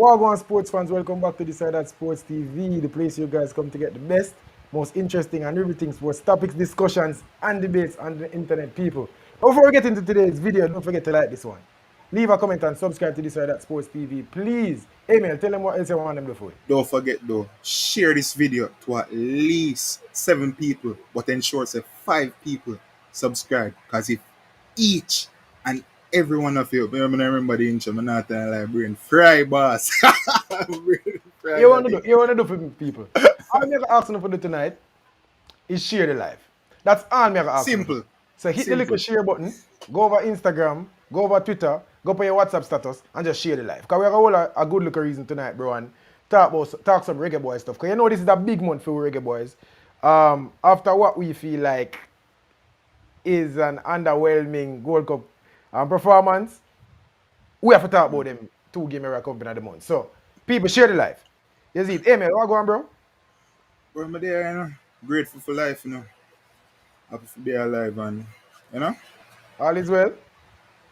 Wagwan sports fans, welcome back to the Side at Sports TV, the place you guys come to get the best, most interesting and everything sports topics, discussions, and debates on the internet, people. Before we get into today's video, don't forget to like this one. Leave a comment and subscribe to the Side at Sports TV, please. Email, tell them what else you want them to do. Don't forget though, share this video to at least 7 people, but ensure say 5 people subscribe. Because if each and every one of you, I remember the intro, I'm not telling like brain fry boss. Brain fry You want to daddy. do for people. All I'm asking you to do tonight is share the live. That's all I'm asking you. Simple. So hit the little share button, go over Instagram, go over Twitter, go for your WhatsApp status, and just share the live. Because we have a good look reason tonight, bro, and talk some Reggae Boy stuff. Because you know this is a big month for Reggae Boys. After what we feel like is an underwhelming Gold Cup performance, we have to talk about them 2 games every company of the month. So, people, share the live. You see it? Hey, man, what going on, bro? Bro, I'm there, you know. Grateful for life, you know. Happy to be alive and, you know, All is well?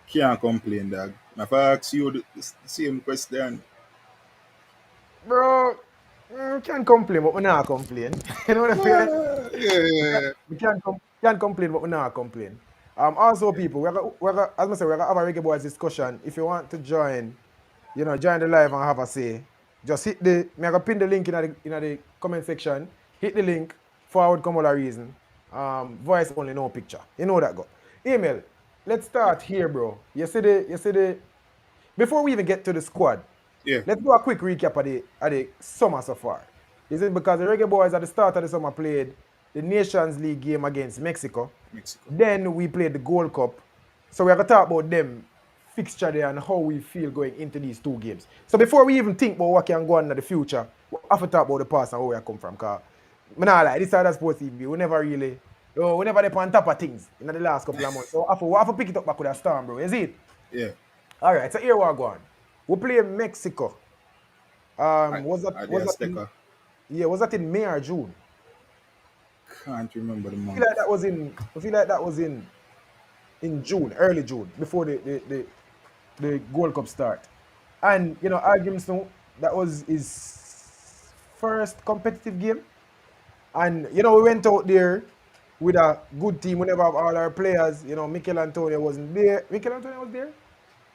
can't complain, dog. If I ask you the same question, Bro, can't complain, but we not complain. You know what I mean? yeah. We can't complain, but we not complain. Also, people, as I say, we're gonna have a Reggae Boys discussion. If you want to join, join the live and have a say, just hit the. I'm gonna pin the link in the comment section. Hit the link. Forward come all a reason. Voice only, no picture. You know that go. Email. Let's start here, bro. You see the. Before we even get to the squad, Yeah. let's do a quick recap of the summer so far. Is it because the Reggae Boys at the start of the summer played the Nations League game against Mexico? Then we played the Gold Cup. So we have to talk about them fixture there and how we feel going into these 2 games. So before we even think about what can go on in the future, we have to talk about the past and where we come from. Because I not like this side of sports TV, we never really, we never dip on top of things in the last couple of months. So we have to pick it up back with a storm, bro. Is it? Yeah. All right, so here we go on. We play Mexico. Was that in May or June? Can't remember the month. I feel like that was in June, early June, before the Gold Cup start. And arguments now, that was his first competitive game. And we went out there with a good team. We never have all our players. Mikel Antonio wasn't there. Mikel Antonio was there?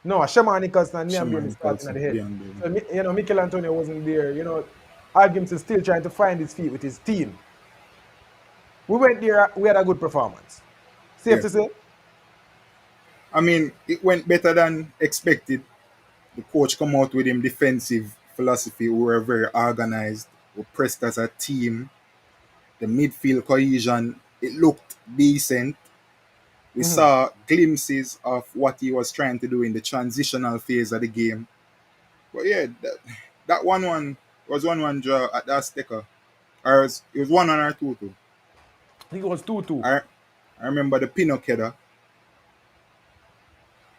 No, Shaman Nicholson and me and Bailey starting at the head. So, Mikel Antonio wasn't there. Arguments is still trying to find his feet with his team. We went there, we had a good performance. Safe to say? I mean, it went better than expected. The coach come out with him defensive philosophy. We were very organized. We pressed as a team. The midfield cohesion, it looked decent. We saw glimpses of what he was trying to do in the transitional phase of the game. But yeah, that 1-1 was 1-1 draw at the Azteca. Or it was 1-1 or 2-2. I think it was 2-2. I remember the pinnock header.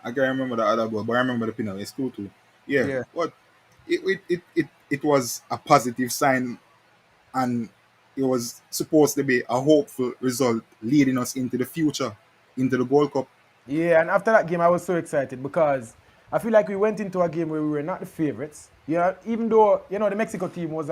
I can't remember the other goal, but I remember the pinnock. It's 2-2. Yeah. But it was a positive sign, and it was supposed to be a hopeful result leading us into the future, into the Gold Cup. Yeah, and after that game, I was so excited because I feel like we went into a game where we were not the favorites. Even though, the Mexico team was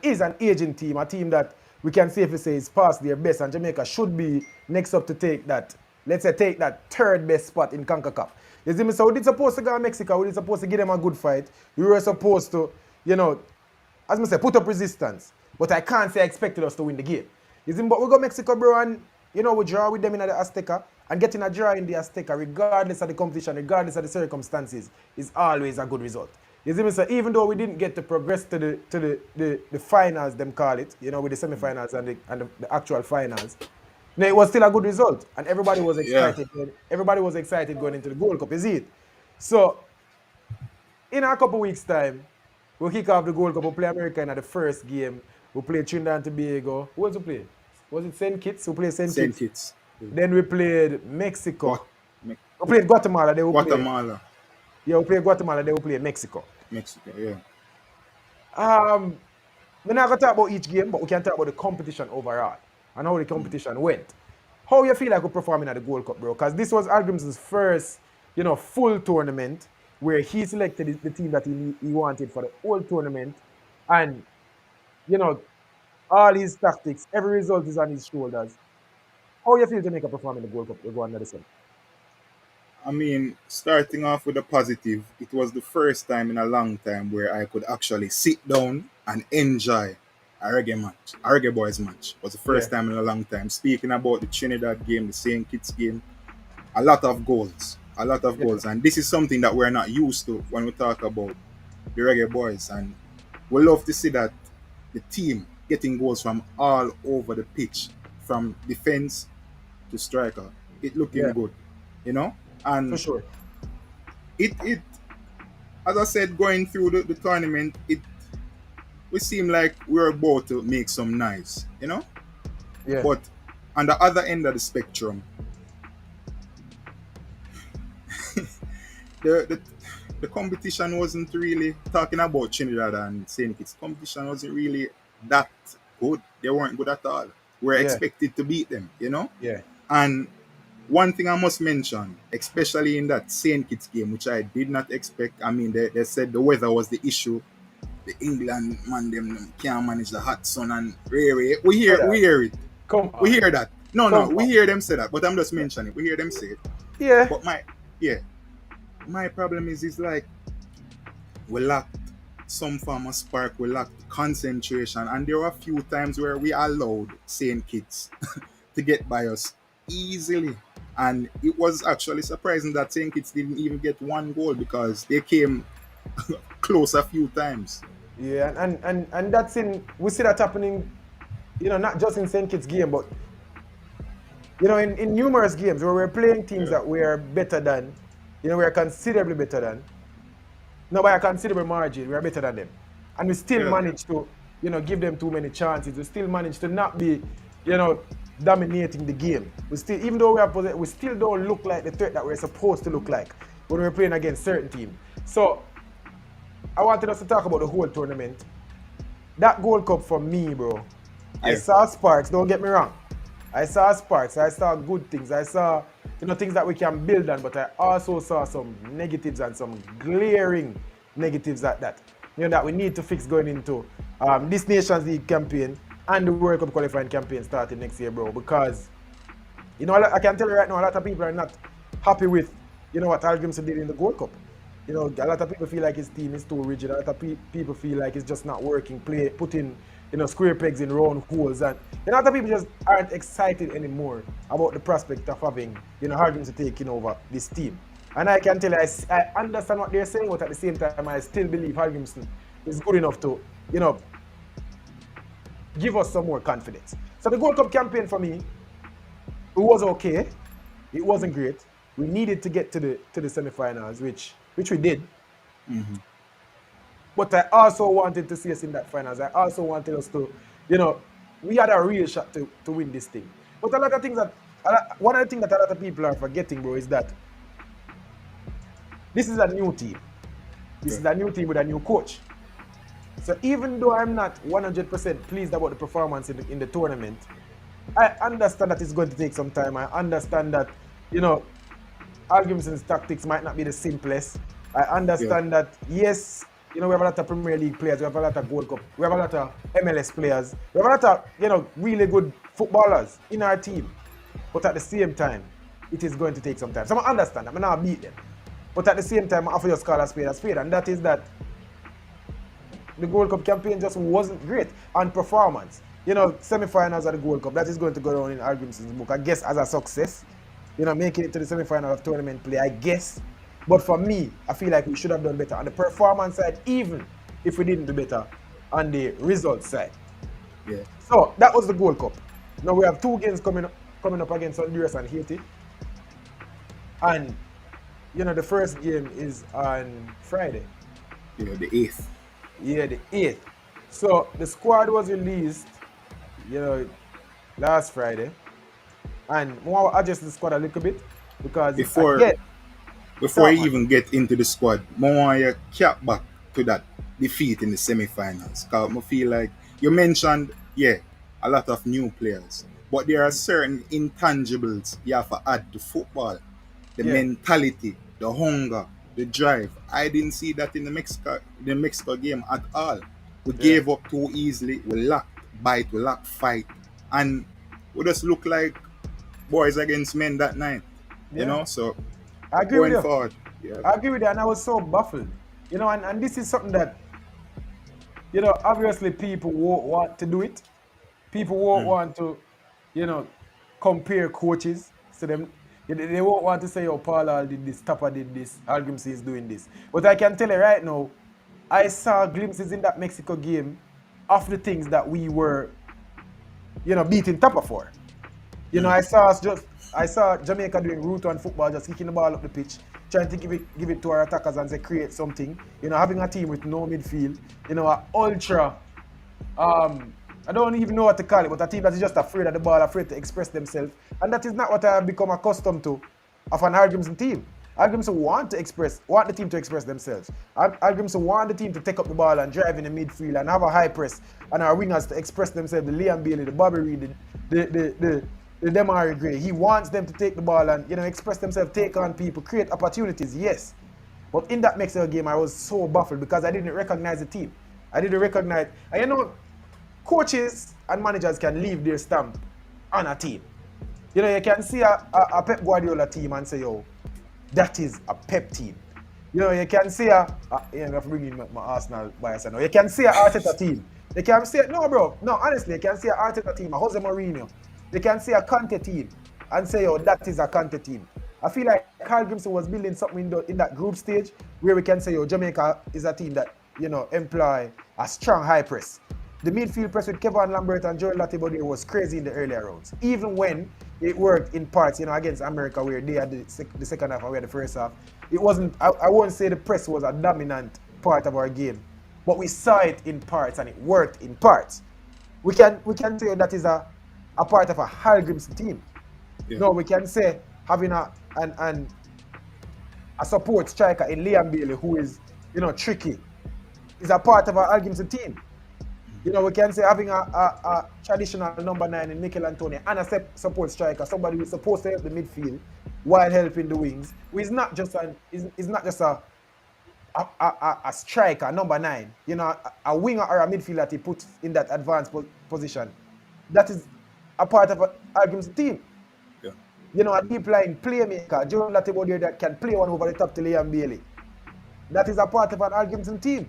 is an aging team, a team that we can safely say is past their best, and Jamaica should be next up to take that 3rd best spot in CONCACAF. You see me? So we did supposed to go to Mexico, we did supposed to give them a good fight. We were supposed to, as I say, put up resistance. But I can't say I expected us to win the game. You see, but we go Mexico, bro, and we draw with them in the Azteca, and getting a draw in the Azteca, regardless of the competition, regardless of the circumstances, is always a good result. You see me? So even though we didn't get to progress to the finals, them call it, with the semi-finals and the actual finals, it was still a good result, and everybody was excited. Yeah. Everybody was excited going into the Gold Cup. You see it? So in a couple weeks' time, we'll kick off the Gold Cup. We'll play America in the first game. We'll play Trinidad and Tobago. Who else we play? Was it St. Kitts? We played St. Kitts. Then we played Mexico. We played Guatemala. We played Guatemala. Then we played Mexico. Yeah. We're not going to talk about each game, but we can talk about the competition overall and how the competition went. How you feel like we're performing at the Gold Cup, bro? Because this was Algrimson's first, full tournament. where he selected the team that he wanted for the whole tournament, and you know all his tactics, every result is on his shoulders. How you feel Jamaica perform in the Gold Cup? We go under the sun. I mean, starting off with a positive, it was the first time in a long time where I could actually sit down and enjoy a reggae match, a reggae boys match. It was the Yeah, first time in a long time. Speaking about the Trinidad game, the St. Kitts game, a lot of goals, a lot of yeah, goals. And this is something that we're not used to when we talk about the reggae boys. And we love to see that the team getting goals from all over the pitch, from defense to striker. It looking yeah, good, you know? for And sure. it as I said, going through the tournament, it we seem like we're about to make some noise, you know? Yeah, But on the other end of the spectrum, the the, the competition wasn't really talking about Trinidad and St. Kitts. Competition wasn't really that good. They weren't good at all. We're yeah, expected to beat them, you know? yeah, And one thing I must mention, especially in that St. Kitts game, which I did not expect. I mean, they said the weather was the issue. The England man them can't manage the hot sun and really say that. we hear it. Come We on, hear that. No, no, come we on. hear them say that, but I'm just mentioning it. We hear them say it. Yeah, But yeah, my problem is like we lacked some form of spark, we lacked concentration, and there were a few times where we allowed Saint Kitts to get by us easily. And it was actually surprising that Saint Kitts didn't even get one goal because they came close a few times. yeah, and that's in we see that happening. Not just in Saint Kitts game, but in numerous games where we're playing teams Yeah, that we are better than, we are considerably better than. No, by a considerable margin, we are better than them. And we still yeah, manage to, give them too many chances. We still manage to not be, you know, dominating the game. We still, even though we still don't look like the threat that we're supposed to look like when we're playing against certain teams. So I wanted us to talk about the whole tournament. That Gold Cup for me, bro. I yeah, saw sparks, don't get me wrong. I saw sparks, I saw good things, I saw things that we can build on, but I also saw some negatives and some glaring negatives at that. That we need to fix going into this Nations League campaign and the World Cup qualifying campaign starting next year, bro. Because I can tell you right now, a lot of people are not happy with what Al Grimson did in the Gold Cup. A lot of people feel like his team is too rigid. A lot of people feel like it's just not working. Putting square pegs in round holes, and a lot of people just aren't excited anymore about the prospect of having Al Grimson taking over this team. And I can tell you, I understand what they're saying, but at the same time, I still believe Al Grimson is good enough to give us some more confidence. So the Gold Cup campaign for me, it was okay. It wasn't great. We needed to get to the semifinals, which we did. But I also wanted to see us in that finals. I also wanted us to, we had a real shot to win this thing. But a lot of things one of the things that a lot of people are forgetting, bro, is that this is a new team. This yeah, is a new team with a new coach. So even though I'm not 100% pleased about the performance in the tournament, I understand that it's going to take some time. I understand that, Al Grimson's tactics might not be the simplest. I yeah, understand that, yes, we have a lot of Premier League players, we have a lot of Gold Cup, we have a lot of MLS players, we have a lot of, really good footballers in our team. But at the same time, it is going to take some time. So I understand, I'm not beat them. But at the same time, I have to just call a spade, and that is that the Gold Cup campaign just wasn't great on performance. Semi-finals of the Gold Cup, that is going to go down in Al Grimson's book, I guess, as a success. Making it to the semi-final of tournament play, I guess. But for me, I feel like we should have done better on the performance side, even if we didn't do better on the result side. yeah. So that was the Gold Cup. Now we have two games coming up against Honduras and Haiti. And the first game is on Friday. Yeah, the eighth. Yeah, the 8th. So the squad was released, you know, last Friday. And I want to adjust the squad a little bit because, Before again, before talk, you man. even get into the squad, I want you cap back to that defeat in the semi-finals. Cause I feel like you mentioned, yeah, a lot of new players, but there are certain intangibles you have to add to football: the Yeah, mentality, the hunger. the drive. I didn't see that in the Mexico game at all. We Yeah, gave up too easily. We lacked bite. We lacked fight, and we just look like boys against men that night. yeah. So I agree with going you. forward, yeah, I agree with you, and I was so baffled. And this is something that, obviously people won't want to do it. People won't want to, you know, compare coaches. So they won't want to say, oh, Paul Hall did this, Tapper did this, Al Grimsey is doing this. But I can tell you right now, I saw glimpses in that Mexico game of the things that we were, beating Tapper for. I saw Jamaica doing root one football, just kicking the ball up the pitch, trying to give it to our attackers and say create something. Having a team with no midfield, a ultra I don't even know what to call it, but a team that is just afraid of the ball, afraid to express themselves. And that is not what I have become accustomed to of an Grimson team. Grimson want the team to express themselves. Grimson want the team to take up the ball and drive in the midfield and have a high press and our wingers to express themselves, the Liam Bailey, the Bobby Reed, the Demari Gray. He wants them to take the ball and express themselves, take on people, create opportunities, yes. But in that Mexico game, I was so baffled because I didn't recognize the team. I didn't recognize, and coaches and managers can leave their stamp on a team. You can see a Pep Guardiola team and say, yo, that is a Pep team. You can see I'm going to bring in my Arsenal bias now. You can see a Arteta team. You can see, no, bro. No, honestly, you can see a Arteta team, a Jose Mourinho. You can see a Conte team and say, yo, that is a Conte team. I feel like Carl Grimson was building something in that group stage where we can say, yo, Jamaica is a team that, employ a strong high press. The midfield press with Kevin Lambert and Joel Latibody was crazy in the earlier rounds. Even when it worked in parts, against America where they had the second half and we had the first half. It wasn't, I won't say the press was a dominant part of our game, but we saw it in parts and it worked in parts. We can say that is a part of a Hal Grimson team. Yeah. No, we can say having a support striker in Liam Bailey who is, tricky, is a part of our Hal Grimson team. We can say having a traditional number 9 in Mikel Antonio and a support striker, somebody who's supposed to help the midfield while helping the wings, who is not just a striker, number 9, a winger or a midfielder that he puts in that advanced position. That is a part of Al Grimson team. Yeah. A deep line playmaker, Joel Latibody that can play one over the top to Liam Bailey. That is a part of an Al Grimson team.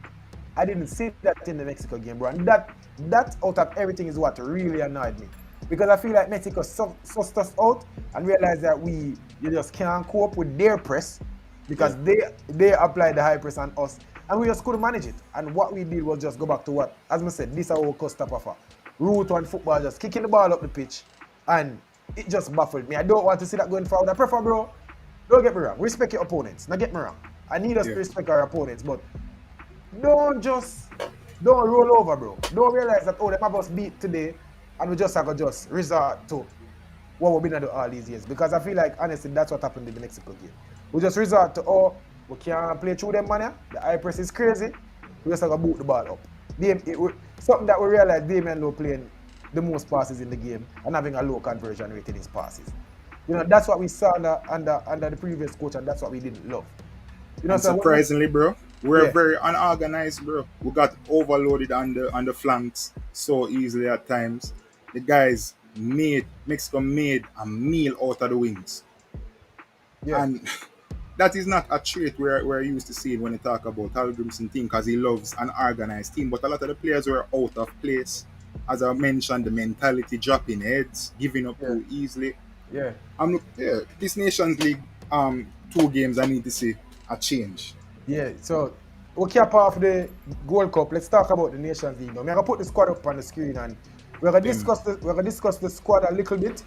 I didn't see that in the Mexico game, bro. And that out of everything is what really annoyed me. Because I feel like Mexico sussed us out and realized that you just can't cope with their press because they applied the high press on us. And we just couldn't manage it. And what we did was just go back to what, as I said, this is our cost of route one football, just kicking the ball up the pitch. And it just baffled me. I don't want to see that going forward. I prefer, bro, don't get me wrong, respect your opponents. Now get me wrong. I need us to respect our opponents, but don't roll over, bro. Don't realize that, they have us beat today and we just have to just resort to what we've been doing all these years. Because I feel like, honestly, that's what happened in the Mexico game. We just resort to, we can't play through them, man. The high press is crazy. We just have to boot the ball up. Something that we realized, Damien Lowe playing the most passes in the game and having a low conversion rate in his passes. That's what we saw under the previous coach, and that's what we didn't love. And surprisingly, bro, we're very unorganized, bro. We got overloaded on the flanks so easily at times. The guys Mexico made a meal out of the wings. Yeah. And that is not a trait we're used to seeing when you talk about Hal Grimson team, because he loves an organized team. But a lot of the players were out of place. As I mentioned, the mentality, dropping heads, giving up too easily. Yeah. This Nations League 2 games, I need to see a change. Yeah, so we cap off the Gold Cup. Let's talk about the Nations League now. I'm gonna put the squad up on the screen and we're gonna discuss the squad a little bit.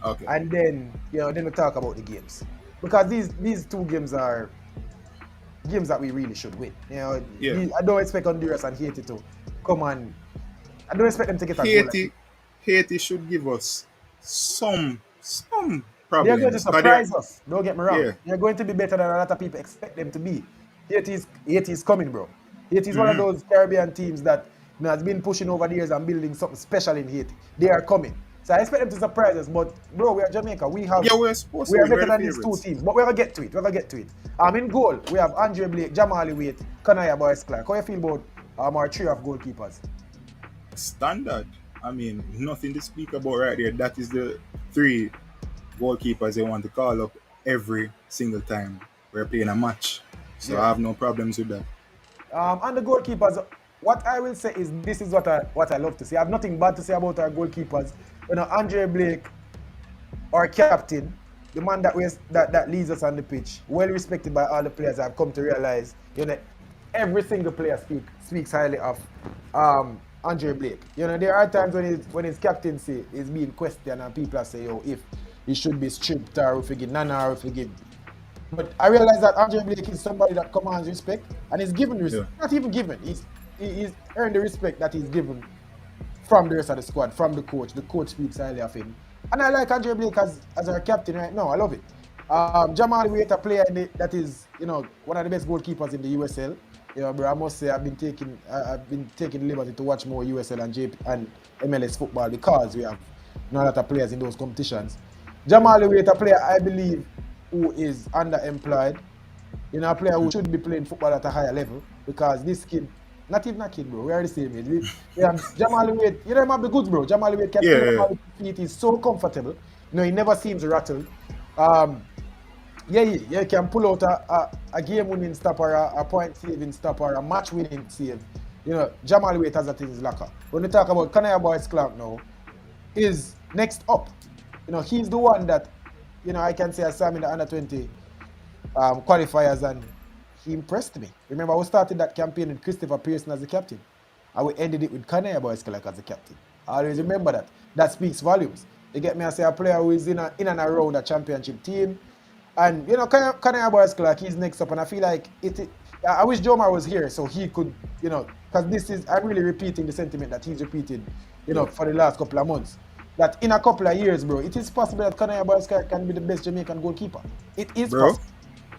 Okay. And then then we'll talk about the games. Because these 2 games are games that we really should win. I don't expect Honduras and Haiti to come on. I don't expect them to get a goal. Haiti should give us some problems. They're going to surprise us. Don't get me wrong. Yeah. They're going to be better than a lot of people expect them to be. Haiti is coming, bro. Haiti is one of those Caribbean teams that has been pushing over the years and building something special in Haiti. They are coming. So I expect them to surprise us. But bro, we are Jamaica. Yeah, we're supposed We to are win. better We're the than these two favorites. teams. But we're gonna get to it. We're gonna get to it. In goal, we have Andre Blake, Jamali Waite, Kanaya Boyz Clark. How you feel about our trio of goalkeepers? Standard. I mean, nothing to speak about right there. That is the three goalkeepers they want to call up every single time we're playing a match. So I Yeah. have no problems with that. And the goalkeepers, what I will say is this is what I love to see. I have nothing bad to say about our goalkeepers. Andre Blake, our captain, the man that leads us on the pitch, well respected by all the players. I've come to realize, every single player speaks highly of Andre Blake. There are times when his captaincy is being questioned and people are saying, if he should be stripped or if he get nana or if he get. But I realize that Andre Blake is somebody that commands respect and is given Yeah. respect. Not even given. He's earned the respect that he's given from the rest of the squad, from the coach. The coach speaks highly of him. And I like Andre Blake as our captain right now. I love it. Jamal Waite, a player that is, one of the best goalkeepers in the USL. Bro, I must say I've been taking liberty to watch more USL and MLS football because we have a lot of players in those competitions. Jamal Waite, a player I believe who is underemployed. A player who should be playing football at a higher level because this kid, not even a kid, bro. We are the same age. We have Jamal Waite. Him have the goods, bro. Jamal Waite can Yeah, play yeah. on his feet. He's so comfortable. He never seems rattled. He can pull out a game-winning stop or a point-saving stop or a match-winning save. Jamal Waite has that in his locker. When we talk about Kanaya Boyz Clark now, is next up. He's the one that, I can say I saw him in the under-20 qualifiers and he impressed me. Remember, we started that campaign with Christopher Pearson as the captain. And we ended it with Kanaya Boyz Clark as the captain. I always remember that. That speaks volumes. You get me? I say a player who is in and around a championship team. And, Kanaya Boyz Clark, he's next up. And I feel like I wish Jomar was here so he could, because I'm really repeating the sentiment that he's repeated, for the last couple of months. That in a couple of years, bro, it is possible that Kanaya Boyz Clark can be the best Jamaican goalkeeper. It is possible.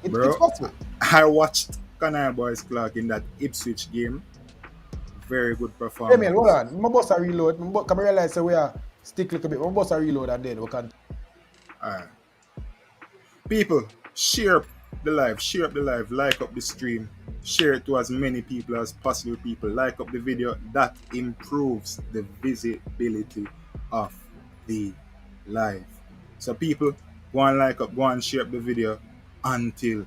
It's possible. I watched Kanaya Boyz Clark in that Ipswich game. Very good performance. Emil, hold on. My boss a reload. Can I realize we are stick a little bit. My boss a reload and then we can. Alright. People, share up the live, like up the stream, share it to as many people as possible. People, like up the video. That improves the visibility of the live. So people, go and like up, go and share up the video until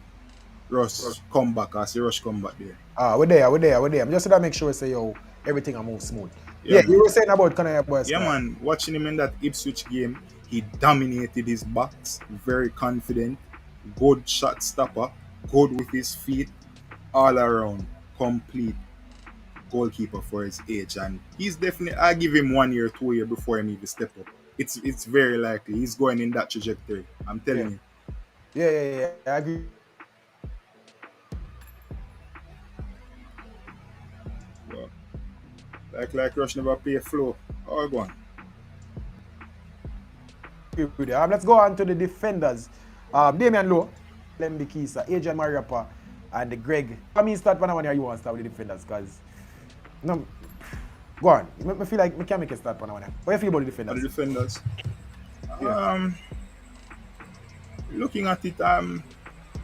Rush come back. I see Rush come back there. We're there. I'm just gonna make sure we say everything will move smooth. Yeah, you were saying about Kanaya Boyz Yeah, Clark. man. Watching him in that Ipswich game, he dominated his box. Very confident. Good shot stopper. Good with his feet. All around. Complete goalkeeper for his age. And he's definitely, I give him 1 year, 2 years before him even step up. It's very likely. He's going in that trajectory. I'm telling you. Yeah. I agree. Well, like Rush never play flow. Oh, go on. Let's go on to the defenders. Damian Lowe, Lembi Kisa, Adrian Mariapa, and the Greg. Start one here. You want to start with the defenders because no. Go on. I feel like I can make a start one here. What do you feel about the defenders? The defenders. Looking at it, I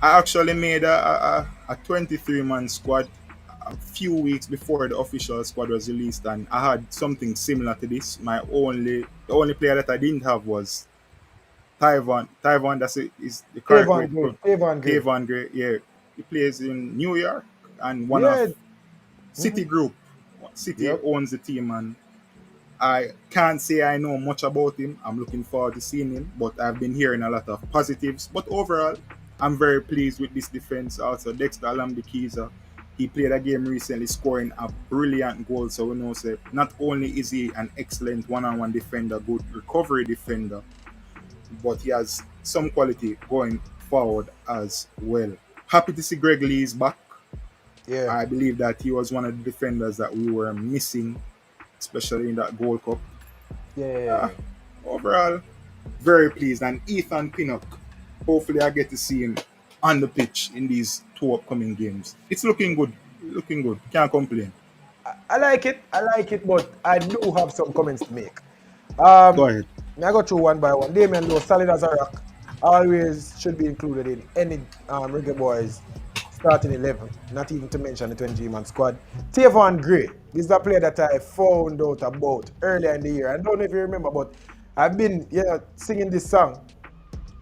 actually made a 23-man squad a few weeks before the official squad was released, and I had something similar to this. The only player that I didn't have was Tyvon. Tyvon, is the correct way. Tyvon Gray. Yeah, he plays in New York and one of City Group. City owns the team, and I can't say I know much about him. I'm looking forward to seeing him, but I've been hearing a lot of positives. But overall, I'm very pleased with this defense. Also, Dexter Alambikiza, he played a game recently, scoring a brilliant goal. So we know, say, not only is he an excellent one-on-one defender, good recovery defender, but he has some quality going forward as well. Happy to see Greg Lee is back. Yeah. I believe that he was one of the defenders that we were missing, especially in that Gold Cup. Yeah. Overall, very pleased. And Ethan Pinnock, hopefully I get to see him on the pitch in these 2 upcoming games. It's looking good. Can't complain. I like it, but I do have some comments to make. Go ahead. I go through one by one. Damien Lowe, solid as a rock. Always should be included in any Reggae Boys starting 11. Not even to mention the 20-man squad. Tavon Gray. This is a player that I found out about earlier in the year. I don't know if you remember, but I've been singing this song.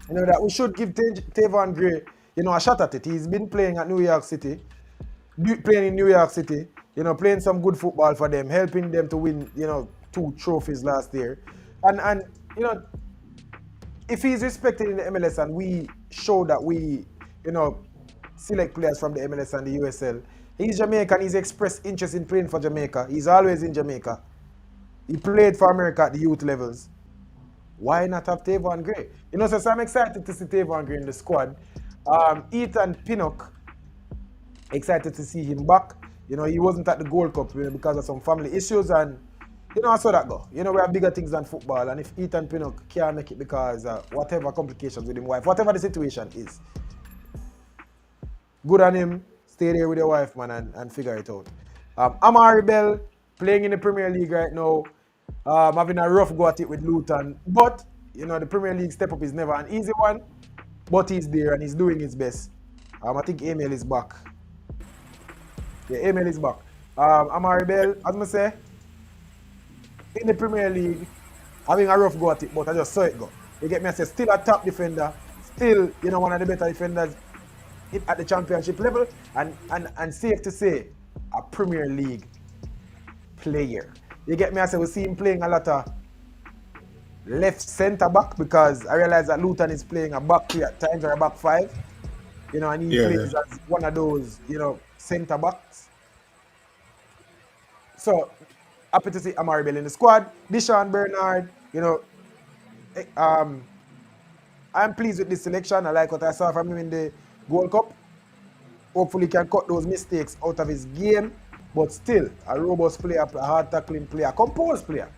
That we should give Tavon Gray a shot at it. He's been playing at New York City, playing in New York City, playing some good football for them, helping them to win, 2 trophies last year. And if he's respected in the MLS and we show that we, select players from the MLS and the USL, he's Jamaican, he's expressed interest in playing for Jamaica. He's always in Jamaica. He played for America at the youth levels. Why not have Tavon Gray? So I'm excited to see Tavon Gray in the squad. Ethan Pinnock, excited to see him back. He wasn't at the Gold Cup because of some family issues, and I saw that go. We have bigger things than football, and if Ethan Pinnock can't make it because whatever complications with his wife, whatever the situation is, good on him. Stay there with your wife, man, and figure it out. Amari Bell, playing in the Premier League right now, having a rough go at it with Luton, but the Premier League step up is never an easy one, but he's there and he's doing his best. I think Emil is back. Yeah, Emil is back. Amari Bell, as I say, in the Premier League, having a rough go at it, but I just saw it go. You get me? I say, still a top defender, still, one of the better defenders at the championship level, and safe to say, a Premier League player. You get me? I say, we see him playing a lot of left centre back because I realize that Luton is playing a back 3 at times or a back 5, and he plays as one of those, centre backs. So, happy to see Amari Bell in the squad. Deshaun Bernard, I'm pleased with this selection. I like what I saw from him in the Gold Cup. Hopefully, he can cut those mistakes out of his game, but still, a robust player, a hard tackling player, a composed player.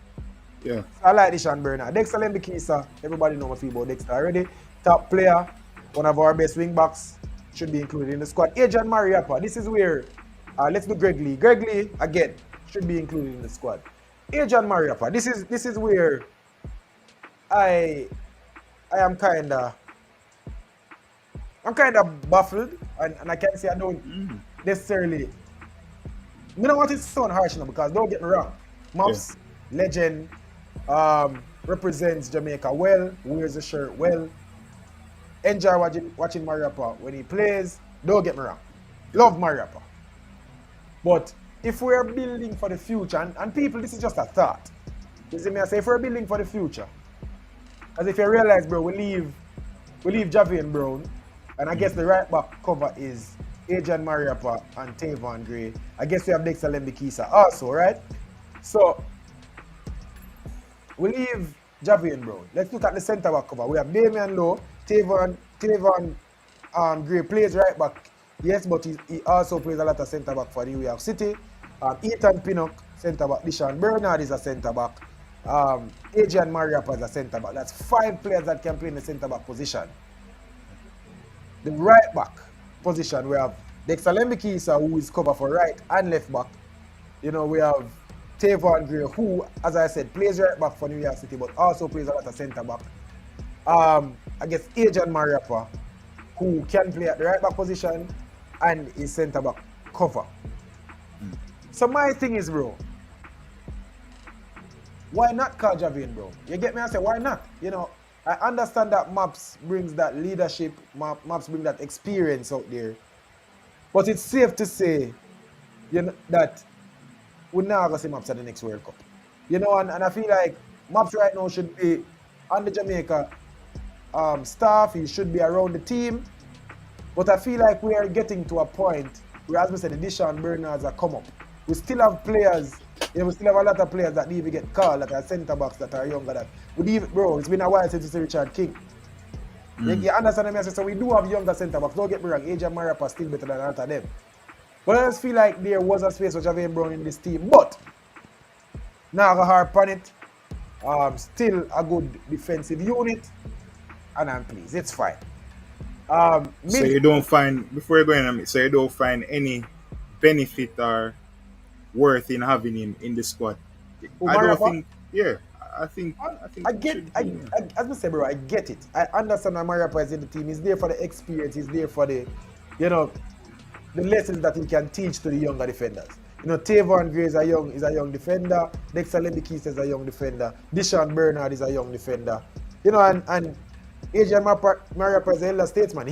Yeah. So I like Deshaun Bernard. Dexter Lembikisa, everybody know my feel about Dexter already. Top player, one of our best wing backs, should be included in the squad. Adrian Mariappa, this is where, let's do Greg Lee. Greg Lee, again, should be included in the squad. Adrian Mariappa, this is where I am kind of baffled, and I can't say I don't necessarily. I don't want it to sound harsh now because don't get me wrong. Mops, legend, represents Jamaica well, wears the shirt well. Enjoy watching Mariappa when he plays. Don't get me wrong. Love Mariappa. But if we're building for the future, and people, this is just a thought. You see me, I say if we're building for the future, as if you realize, bro, we leave Javian Brown, and I guess the right back cover is Adrian Mariappa and Tavon Gray. I guess we have Dexter Lembikisa also, right? So, we leave Javian Brown. Let's look at the centre back cover. We have Damien Lowe, Tavon Gray plays right back. Yes, but he also plays a lot of centre back for New York City. Ethan Pinnock, centre back. Deshaun Bernard is a centre back. Adrian Mariappa is a centre back. That's 5 players that can play in the centre back position. The right back position, we have Dexter Lembikisa, who is cover for right and left back. We have Tavon Gray, who, as I said, plays right back for New York City, but also plays a lot of centre back. I guess Adrian Mariappa, who can play at the right back position and is centre back cover. So my thing is, bro, why not call Javian, bro? You get me? I say, why not? I understand that Maps brings that leadership, Maps bring that experience out there. But it's safe to say, that we're not going to see Maps at the next World Cup. And I feel like Maps right now should be on the Jamaica staff. He should be around the team. But I feel like we are getting to a point where, as we said, the Deshaun Bernards are come up. We still have players, we still have a lot of players that need to get called, that are centre backs, that are younger. Bro, it's been a while since you see Richard King. You understand what I mean? So we do have younger centre backs. Don't get me wrong, Adrian Mariappa is still better than a lot of them. But I just feel like there was a space for Javian Brown in this team. But now I got hard on it. Still a good defensive unit. And I'm pleased. It's fine. So you don't find, before you go in, so you don't find any benefit or worth in having him in the squad? I don't think I think I he get, should be in there. as I say, bro, I get it. I understand why Mariapa is in the team. He's there for the experience. He's there for the, you know, the lessons that he can teach to the younger defenders. You know, Tavon Gray is a young defender. Dexter Lembikis is a young defender. Deshaun Bernard is a young defender. You know, and Adrian Mariapa is an elder statesman.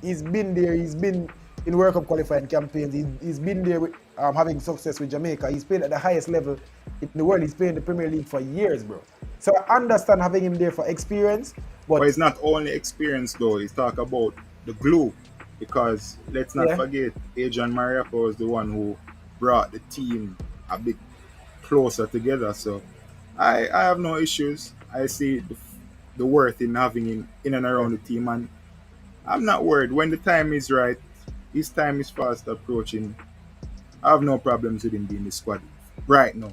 He's been there. He's been in World Cup qualifying campaigns. He's been there with, having success with Jamaica. He's played at the highest level in the world. He's played in the Premier League for years, bro. So I understand having him there for experience, But but it's not only experience though. It's talk about the glue, because let's not yeah, forget Adrian Mariappa was the one who brought the team a bit closer together. So I have no issues. I see the worth in having him in and yeah, around the team, and I'm not worried. When the time is right, his time is fast approaching. I have no problems with him being in the squad right now.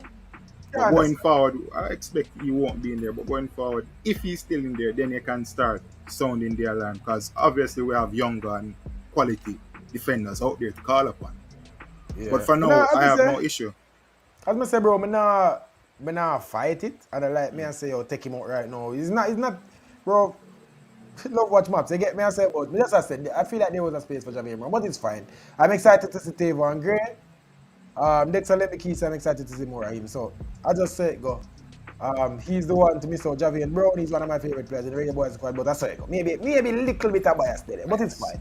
yeah, I But going understand. forward, I expect he won't be in there. But going forward, if he's still in there, then you can start sounding the alarm, because obviously we have younger and quality defenders out there to call upon. But Yeah. for But now, now, I have no issue. as I say, bro, me nah fight it. And I like me and say, yo, take him out right now. It's not, bro. Love watch maps. You get me? I say, but just as I said, I feel like there was a space for Jamaica, bro, but it's fine. I'm excited to see Tavon Gray. Next, let me keep. I'm excited to see more of him. So I just say it go. He's the one to miss out. Javian Brown. He's one of my favorite players in the Reggae Boyz squad. But that's it go. Maybe a little bit of bias there, but it's Yes.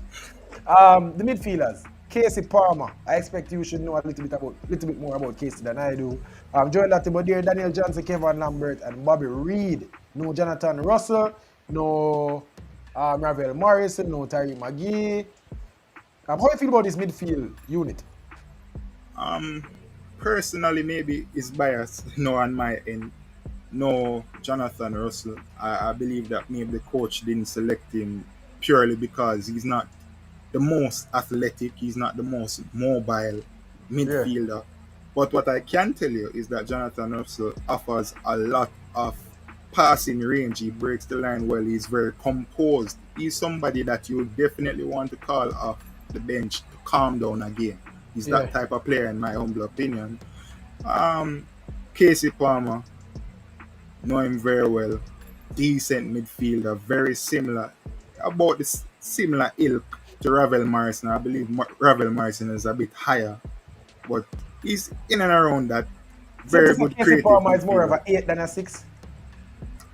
fine. The midfielders. Casey Palmer. I expect you should know a little bit more about Casey than I do. Joel Latibodier, Daniel Johnson, Kevin Lambert, and Bobby Reed. No Jonathan Russell. No Ravel Morrison. No Tariq McGee. How do you feel about this midfield unit? Um, Personally, maybe it's bias. No, on my end. No, Jonathan Russell. I believe that maybe the coach didn't select him purely because he's not the most athletic, he's not the most mobile Yeah. midfielder. But what I can tell you is that Jonathan Russell offers a lot of passing range. He breaks the line well, he's very composed. He's somebody that you definitely want to call off the bench to calm down a game. He's Yeah. that type of player, in my humble opinion. Um, Casey Palmer, know him very well. Decent midfielder, very similar, about the similar ilk to Ravel Morrison. I believe Ravel Morrison is a bit higher, but he's in and around that. So to Very say good Casey creative Palmer is more of midfielder. an 8 than a 6.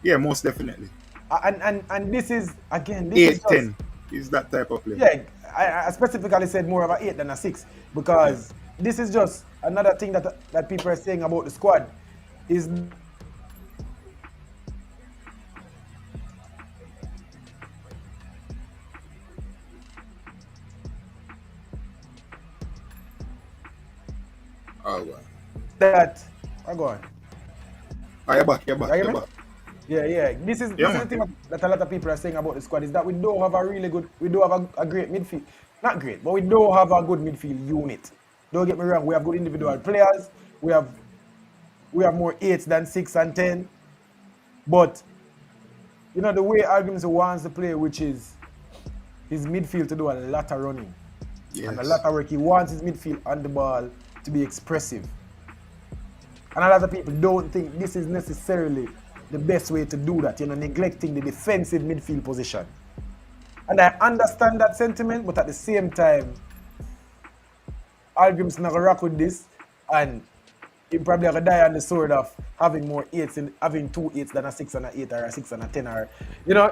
Yeah, most definitely. And this is again, this is Eight, just 10. He's that type of player. yeah. I specifically said more of an 8 than a 6 Yeah. because this is just another thing that people are saying about the squad is Oh, well. that. I go on. Oh, you're back, You hear you're me? back. Yeah. Yeah, This is the man. thing that a lot of people are saying about the squad is that we do have a great midfield. Not great, but we do have a good midfield unit. Don't get me wrong, we have good individual players. We have we have more 8s than 6 and 10. But you know the way Arguments wants to play, which is his midfield to do a lot of running and a lot Yes. of work. He wants his midfield on the ball to be expressive. And a lot of people don't think this is necessarily the best way to do that, neglecting the defensive midfield position. And I understand that sentiment, but at the same time, Algrim's not gonna rock with this, and he probably gonna die on the sword of having more 8s and having 2 8s than a 6 and a 8 or a 6 and a 10 or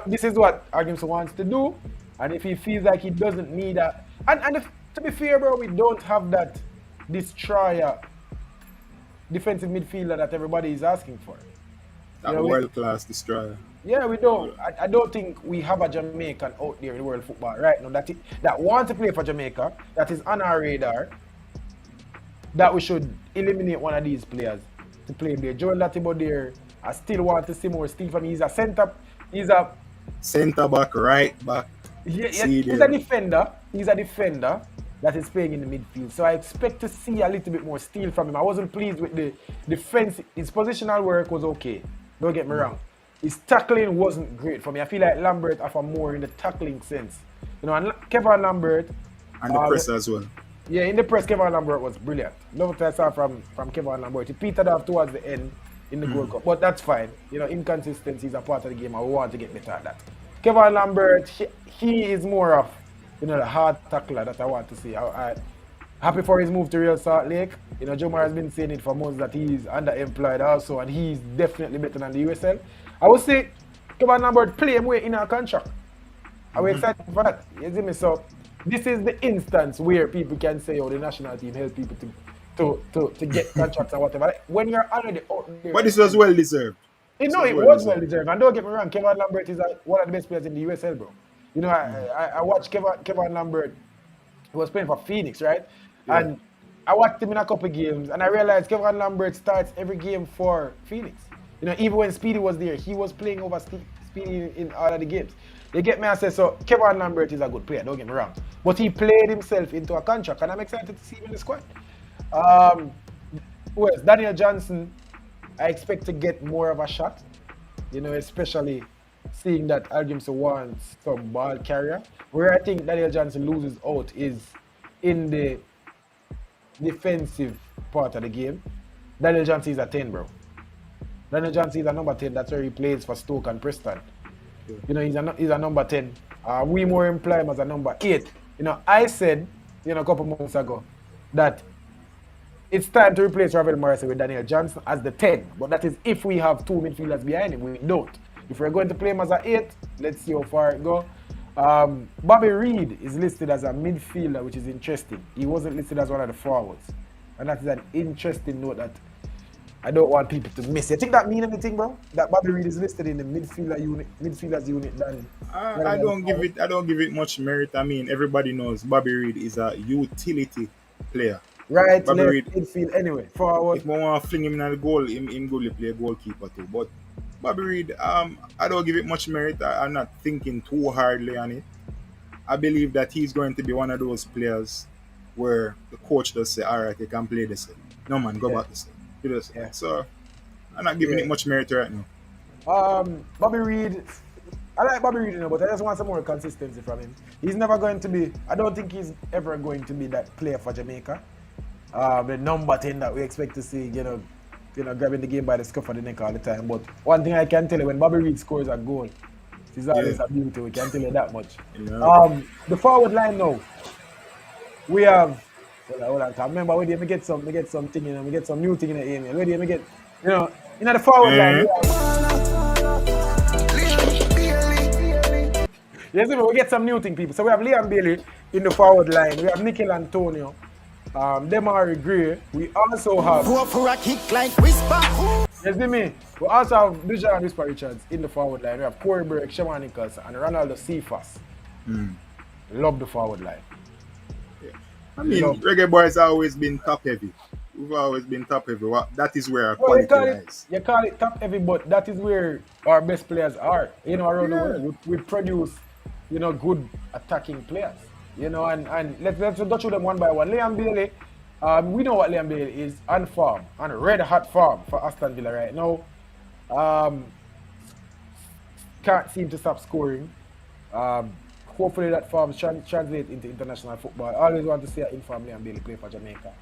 this is what Algrims wants to do. And if he feels like he doesn't need that, and if, to be fair, bro, we don't have that destroyer defensive midfielder that everybody is asking for. You That know, we, world class destroyer. yeah, we don't. I don't think we have a Jamaican out there in world football right now that wants to play for Jamaica, that is on our radar, that we should eliminate one of these players to play there. Joel Latibo there, I still want to see more Steve from him. He's a center, he's a Centre back, right back. See he's a there. defender. He's a defender that is playing in the midfield. So I expect to see a little bit more steal from him. I wasn't pleased with the defense. His positional work was okay. Don't get me wrong. His tackling wasn't great for me. I feel like Lambert offer more in the tackling sense. And Kevin Lambert, And the press as well. yeah, in the press, Kevin Lambert was brilliant. Love what I saw from Kevin Lambert. He petered off towards the end. in the Gold Cup. But that's fine. You know, inconsistency is a part of the game, and we want to get better at that. Kevin Lambert, he is more of, you know, the hard tackler that I want to see. I happy for his move to Real Salt Lake. You know, Jomar has been saying it for months that he's underemployed also, and he's definitely better than the USL. I would say Kevin Lambert play him way in our contract. Are we excited for that? You see me? So this is the instance where people can say, oh, the national team help people to get contracts or whatever. When you're already out there. But this was well deserved. You know, it was well deserved. And don't get me wrong, Kevin Lambert is one of the best players in the USL, bro. You know, I watched Kevin Lambert. He was playing for Phoenix, right? Yeah. And I watched him in a couple of games, and I realized Kevin Lambert starts every game for Phoenix. You know, even when Speedy was there, he was playing over Speedy in all of the games. You get me? I say, so Kevin Lambert is a good player, don't get me wrong. But he played himself into a contract, and I'm excited to see him in the squad. Well, Daniel Johnson, I expect to get more of a shot, you know, especially seeing that Algimson wants some ball carrier. Where I think Daniel Johnson loses out is in the defensive part of the game. Daniel Johnson is a 10, bro. Daniel Johnson is a number 10. That's where he plays for Stoke and Preston. You know, he's a number 10. We more employ him as a number 8. You know, I said, you know, a couple months ago that it's time to replace Ravel Morrissey with Daniel Johnson as the 10. But that is if we have two midfielders behind him. We don't. If we're going to play him as an 8, let's see how far it goes. Bobby Reid is listed as a midfielder, which is interesting. He wasn't listed as one of the forwards. And that is an interesting note that I don't want people to miss. You think that mean anything, bro? That Bobby Reid is listed in the midfielders unit. I don't give it much merit. I mean, everybody knows Bobby Reid is a utility player. Right, Bobby Reid midfield anyway. Forward. If I want to fling him in the goal, him go play goalkeeper too. But Bobby Reid, I don't give it much merit. I'm not thinking too hardly on it. I believe that he's going to be one of those players where the coach does say, all right, you can play this. No man, go back this. Yeah. So I'm not giving it much merit right now. Bobby Reid, I like Bobby Reid, you know, but I just want some more consistency from him. He's never going to be, I don't think he's ever going to be that player for Jamaica. The number 10 that we expect to see, you know, grabbing the game by the scruff of the neck all the time. But one thing I can tell you, when Bobby Reid scores a goal, it's always a beauty. We can tell you that much. Yeah. The forward line now, we have. Hold on. Remember, where do we get some thing in, we get some new thing in the email. Where do we get, you know, the forward line. Yes, we get some new thing, people. So we have Liam Bailey in the forward line. We have Nikhil Antonio. Demari Gray. We also have. Go for a kick like Whisper. Yes, me. We also have Dujan and Whisper Richards in the forward line. We have Corey Burke, Shaman Nichols, and Ronaldo Cephas. Love the forward line. I mean, Reggae Boyz always been top heavy. We've always been top heavy. That is where our quality lies. You call it top heavy, but that is where our best players are. You know, around the world, we produce, you know, good attacking players. You know, and let's go through them one by one. Liam Bailey, we know what Liam Bailey is on form, on red hot form for Aston Villa right now. Can't seem to stop scoring. Hopefully that form translate into international football. I always want to see an informed Liam Bailey play for Jamaica.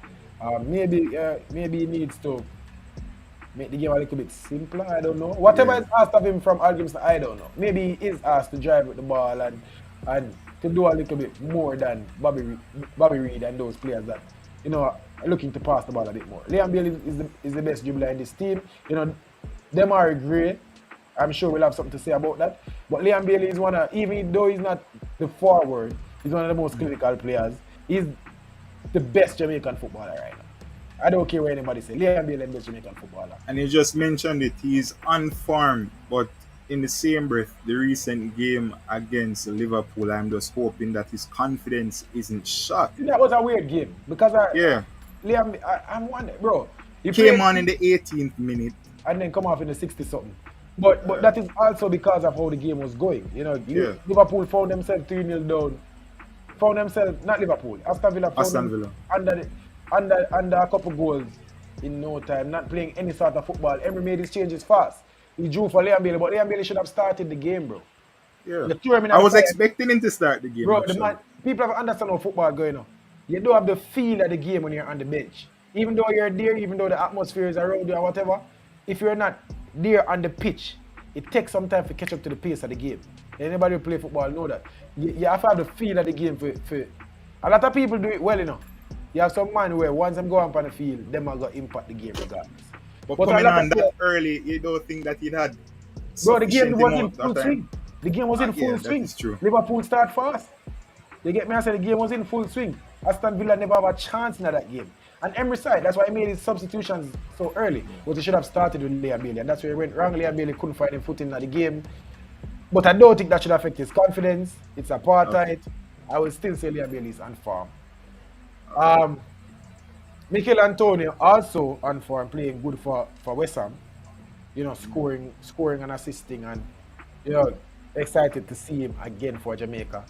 Maybe he needs to make the game a little bit simpler. I don't know. Whatever is asked of him from Algimson, I don't know. Maybe he is asked to drive with the ball and to do a little bit more than Bobby Reid and those players that, you know, are looking to pass the ball a bit more. Liam Bailey is the best dribbler in this team. You know, Demari Gray, I'm sure we'll have something to say about that. But Liam Bailey is even though he's not the forward, he's one of the most clinical players. He's the best Jamaican footballer right now. I don't care what anybody say. Liam Bailey is the best Jamaican footballer. And you just mentioned it. He's on form, but in the same breath, the recent game against Liverpool, I'm just hoping that his confidence isn't shot. That was a weird game because Liam, I'm wondering, bro. He came on in the 18th minute and then come off in the 60-something. But that is also because of how the game was going. You know, Liverpool found themselves 3-0 down. Found themselves, not Liverpool, Aston Villa under a couple goals in no time, not playing any sort of football. Emery made his changes fast. He drew for Liam Bailey, but Liam Bailey should have started the game, bro. Yeah. I was expecting him to start the game. Bro, people have understand how football going on. You don't have the feel of the game when you're on the bench. Even though you're there, even though the atmosphere is around you or whatever, if you're not there on the pitch, it takes some time to catch up to the pace of the game. Anybody who play football know that. You have to have the feel of the game for a lot of people do it well, you know. You have some man where once them go up on the field, them are going to impact the game regardless. But But a coming lot on of that early, you don't think that it had bro, the game sufficient was in amount full of time? swing. The game was in Yeah, full that swing. is true. Liverpool start fast. You get me? I said the game was in full swing. Aston Villa never have a chance in that game. And Emery side, that's why he made his substitutions so early. But he should have started with Liam Bailey. And that's where he went wrong. Liam Bailey couldn't find him footing in the game. But I don't think that should affect his confidence. It's apartheid. Okay. I will still say Liam Bailey is on form. Mikel Antonio also on form, playing good for West Ham. You know, scoring and assisting, and you know, excited to see him again for Jamaica.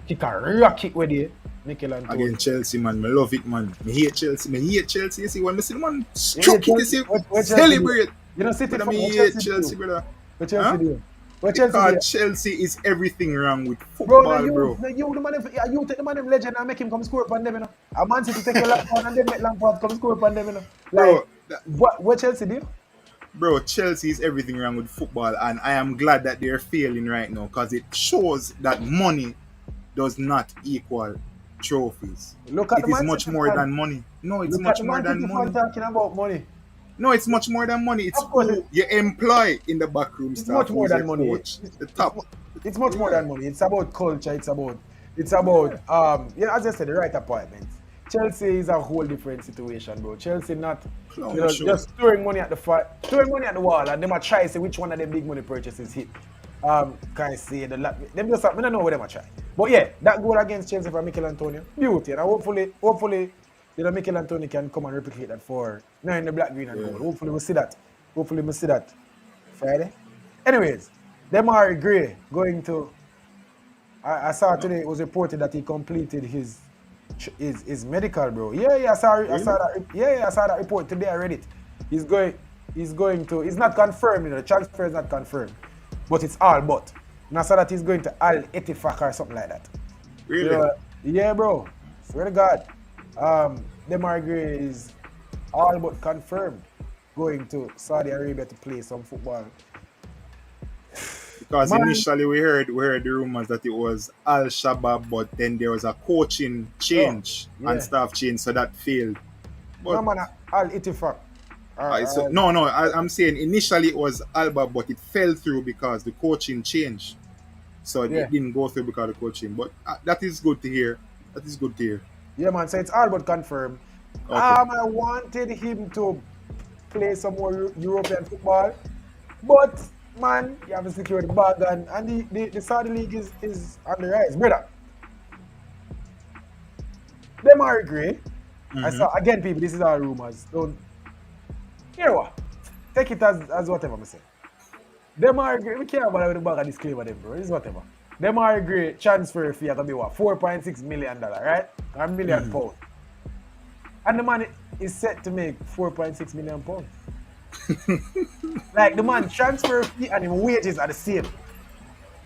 Kick a rocket with it, Mikel Antonio. Again, Chelsea, man. I love it, man. I hate Chelsea. I hate Chelsea. You see, when I see the man You struck hate it, you Chelsea? see, What Chelsea celebrate. do? You know, City But I for mean, what hate Chelsea Chelsea, do? brother. What Chelsea Huh? do? What Chelsea do? Because Chelsea is everything wrong with Bro, football, bro. you the man, you take the man them legend and make him come score upon them, you know. A Man City take a Lampard and then make Lampard come score upon them, you know. Like, Bro, that, what Chelsea do? bro, Chelsea is everything wrong with football, and I am glad that they're failing right now because it shows that money does not equal trophies. Look at It the is Man much City more fan. than money. No, it's Look at much the more Man than City money. fan talking about money. No, it's much more than money. It's Of course, who you employ in the backroom it's staff, much more who's your than money. coach, the top. It's much more than money. It's about culture. It's about yeah, as I said, the right appointments. Chelsea is a whole different situation, bro. Chelsea not Clown you know, show. just throwing money at throwing money at the wall, and them a try say which one of them big money purchases hit. Can I say them just I don't know what them a try. But yeah, that goal against Chelsea for Mikel Antonio, beauty, and hopefully, you know, Mikel Antonio can come and replicate that for now in the black, green, and gold. Hopefully we'll see that. Hopefully we'll see that Friday. Anyways, Demar Gray going to. I saw today it was reported that he completed his medical, bro. Yeah, I saw that. Yeah, I saw that report today. I read it. He's going to. It's not confirmed. You know, the transfer is not confirmed, but it's all but. And I saw that he's going to Al Ettifaq or something like that. Really? You know, yeah, bro. Swear to God. Demar Gray is all but confirmed going to Saudi Arabia to play some football. Because Man. initially we heard the rumors that it was Al Shabab, but then there was a coaching change yeah. and staff change, so that failed. But No man, Al Ettifaq. I'm saying initially it was Alba, but it fell through because the coaching changed. So Yeah. it didn't go through because of the coaching. But that is good to hear. That is good to hear. Yeah, man. So it's all but confirmed. Okay. I wanted him to play some more European football, but man, you have to secure the bag, and the Saudi league is on the rise, brother. Demar Gray. I saw again, people. This is all rumors. Don't. You know what? Take it as whatever I say. Demar Gray. We can't bother with the bag of disclaimer, them, bro. It's whatever. Demar Gray transfer fee gonna be what? $4.6 million, right? Or million pounds. And the man is set to make £4.6 million. Like the man transfer fee and his wages are the same.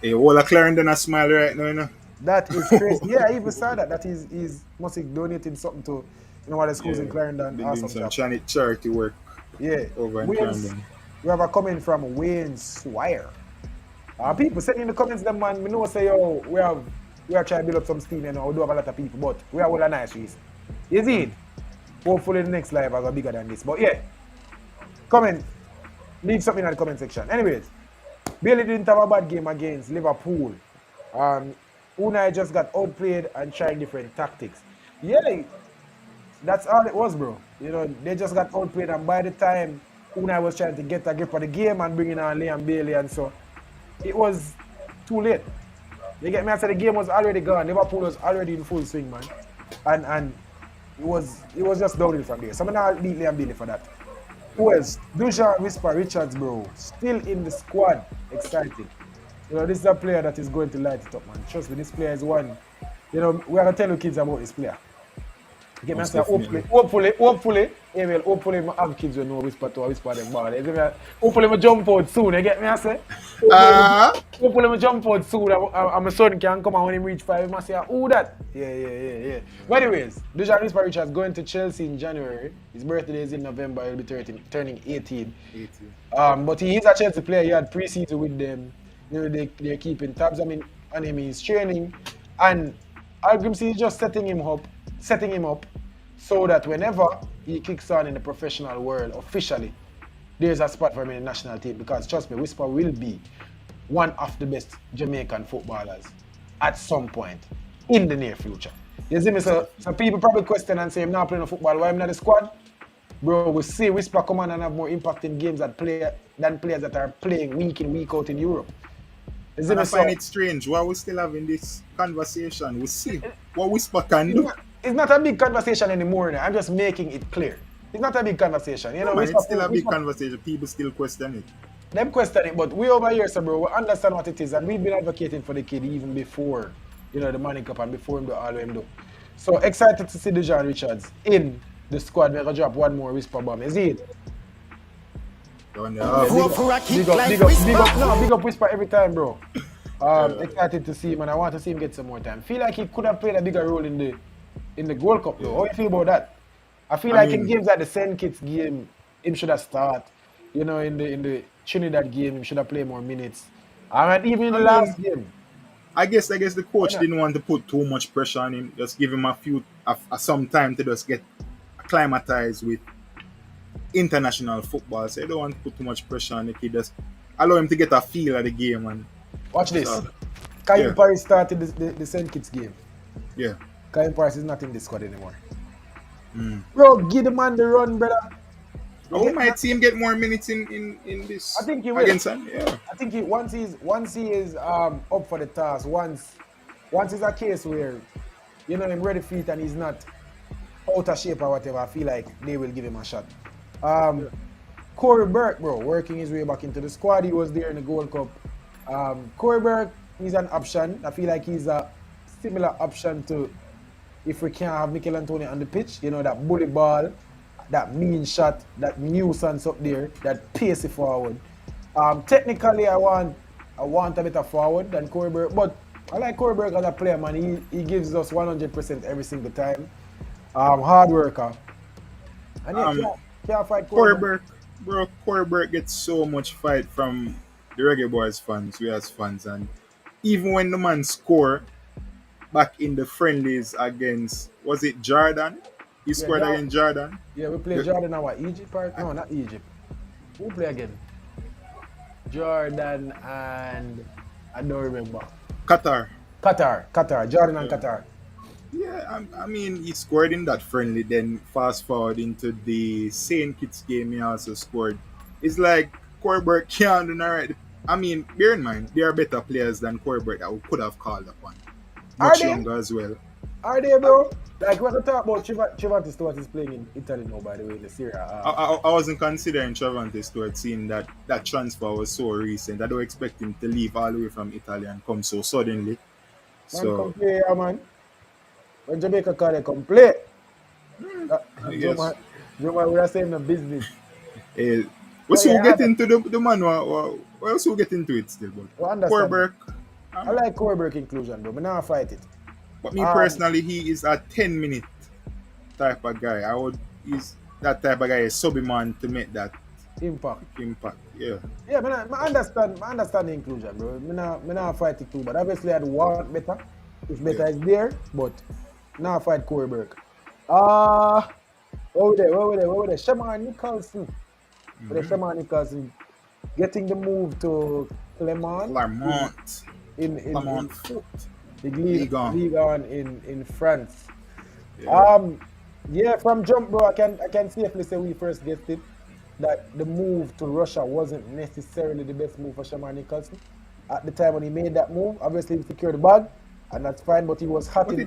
Hey, all of Clarendon a smile right now, you know. That is crazy. Yeah, I even saw that. That he's must be donating something to one of the schools in Clarendon. Been Awesome doing some job. charity work Yeah. over in Wayne, Clarendon. we have a comment from Wayne Swire. People sending in the comments them man, we know say yo, we are trying to build up some steam, you know, we do have a lot of people, but we are all a nice reason. You see it? Hopefully the next live I go bigger than this. But yeah. Comment. Leave something in the comment section. Anyways, Bailey didn't have a bad game against Liverpool. Unai just got outplayed and trying different tactics. Yeah, that's all it was, bro. You know, they just got outplayed, and by the time Unai was trying to get a grip of the game and bringing on Liam Bailey, and so it was too late. You get me? I said the game was already gone. Liverpool was already in full swing, man, and it was just downhill from there. So I'm not beat Liam Bailey for that. Who else? Dujan Whisper Richards, bro, still in the squad. Excited. You know, this is a player that is going to light it up, man. Trust me, this player is one. You know, we are going to tell you kids about this player. Get me Most say definitely. hopefully, yeah, well, hopefully I have kids who know whisper to whisper them ball. You see me? Hopefully I jump out soon, you get me I say? Ah, Hopefully I jump out soon and my son can come and when he reach 5, I say, who that? Yeah. But anyways, Dejan Whisper Richards going to Chelsea in January. His birthday is in November, he'll be turning 18. 80. But he is a Chelsea player. He had pre-season with them. They're keeping tabs. I mean, on him, he's training, and Grimsey is just setting him up, so that whenever he kicks on in the professional world officially, there's a spot for him in the national team. Because trust me, Whisper will be one of the best Jamaican footballers at some point in the near future. You see me? So people probably question and say, I'm not playing no football. Why I'm not in the squad? Bro, we see Whisper come on and have more impact in games than players that are playing week in, week out in Europe. And I find it strange why we're still having this conversation. We see what Whisper can do. It's not a big conversation anymore now. I'm just making it clear. It's not a big conversation. You know, Man, Whisper, it's still a big conversation. People still question it. them question it, but we over here, so bro, we understand what it is, and we've been advocating for the kid even before, the Money Cup and before him do all him do. So excited to see Dejan Richards in the squad. We're gonna drop one more Whisper bomb. Is it? Down Big up Whisper every time, bro. Excited to see him, and I want to see him get some more time. Feel like he could have played a bigger role in the Gold Cup, though. How you feel about that? I feel like in games like the St. Kitts game, him should have started. In the Trinidad game, him should have played more minutes. And even in the last game. I guess the coach didn't want to put too much pressure on him. Just give him some time to just get acclimatized with international football. So I don't want to put too much pressure on the kid. Just allow him to get a feel of the game. And watch this. Kyle Paris started the St. Kitts game. Yeah. Kyle Paris is not in the squad anymore. Bro, give the man the run, brother. We might see him get more minutes in this. I think he will. Against him. Yeah. I think once he is up for the task, once it's a case where him ready for it and he's not out of shape or whatever, I feel like they will give him a shot. Corey Burke, bro, working his way back into the squad. He was there in the Gold Cup. Corey Burke is an option. I feel like he's a similar option to if we can't have Mikel Antonio on the pitch. That bully ball, that mean shot, that nuisance up there, that pacey forward. Technically, I want a better forward than Corey Burke, but I like Corey Burke as a player, man. He gives us 100% every single time. Hard worker. And can't fight Corey Burke. Bro, Corey Burke gets so much fight from the Reggae Boyz fans, we as fans, and even when the man score back in the friendlies against, was it Jordan? He scored against Jordan. Yeah, we play Jordan now. What, Egypt? No, not Egypt. Who play again? Jordan and I don't remember. Qatar. Jordan and Qatar. Yeah, I mean, he scored in that friendly. Then fast forward into the St. Kitts game, he also scored. It's like Corey Burke can't do alright. I mean, bear in mind, there are better players than Corey Burke that we could have called upon. Much younger as well. Are they, bro? Like, when we talk about Trevante Stewart is playing in Italy now, by the way, in the Serie A. I wasn't considering Trevante Stewart, seeing that transfer was so recent. I don't expect him to leave all the way from Italy and come so suddenly. Man, come play, man. When Jamaica call, they come play. Joma, we are saying the business. We still get into the man. We also get into it still, but Corey Burke. I like Corey Burke inclusion, bro. But now I fight it. But me personally, he is a 10-minute type of guy. He's that type of guy, a subby man to make that impact. Yeah. Yeah, I understand the inclusion, bro. I not fight it too, but obviously I'd want better. If better is there, but now I fight Corey Burke. Where were they? Shaman Nicholson. Shaman Nicholson getting the move to Clermont. In the Ligue 1 in France. Yeah. From jump, bro, I can safely say we first guessed it that the move to Russia wasn't necessarily the best move for Shaman Nicholson. At the time when he made that move, obviously he secured the bag, and that's fine, but he was happy. But